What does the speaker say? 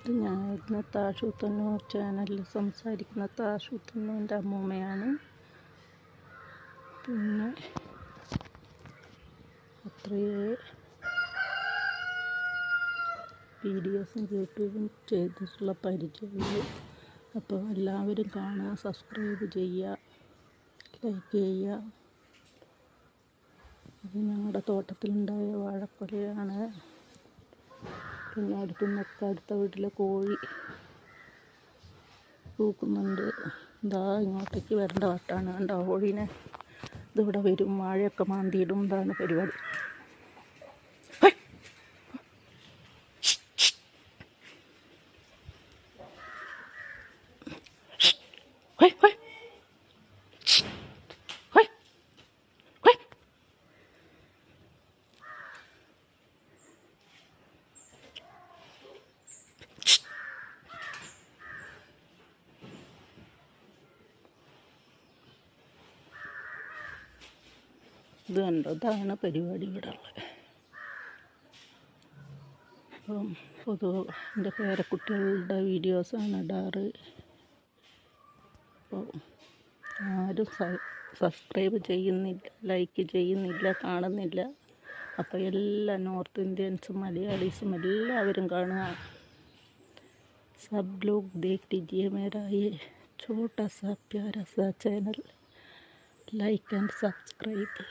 ഇത് ഞാൻ താഷൂത്തന്നൂർ ചാനലിൽ സംസാരിക്കുന്ന താഷൂത്തന്നൂരിൻ്റെ അമ്മൂമ്മയാണ്. പിന്നെ അത്രയേ വീഡിയോസും യൂട്യൂബും ചെയ്തിട്ടുള്ള പരിചയമുള്ളൂ. അപ്പോൾ എല്ലാവരും കാണുക, സബ്സ്ക്രൈബ് ചെയ്യുക, ലൈക്ക് ചെയ്യുക. ഇത് ഞങ്ങളുടെ തോട്ടത്തിലുണ്ടായ വാഴക്കൊലയാണ്. പിന്നെ അടുത്ത വീട്ടിലെ കോഴി പൂക്കുന്നുണ്ട്. ഇതാ ഇങ്ങോട്ടേക്ക് വരേണ്ട വട്ടാണ്. കണ്ടോ കോഴീനെ? ഇതിവിടെ വരും, വാഴയൊക്കെ മാന്തിയിടും. ഇതാണ് പരിപാടി. ഇത് കണ്ടോ, ഇതാണ് പരിപാടി ഇവിടെ ഉള്ളത്. അപ്പം പൊതുവെ എൻ്റെ പേരക്കുട്ടികളുടെ വീഡിയോസാണ് ഇടാറ്. അപ്പോൾ ആരും സബ്സ്ക്രൈബ് ചെയ്യുന്നില്ല, ലൈക്ക് ചെയ്യുന്നില്ല, കാണുന്നില്ല. അപ്പോൾ എല്ലാ നോർത്ത് ഇന്ത്യൻസും മലയാളീസും എല്ലാവരും കാണുക. सब लोग देख लीजिए मेरा ये छोटा सा प्यारा सा चैनल, लाइक एंड सब्सक्राइब।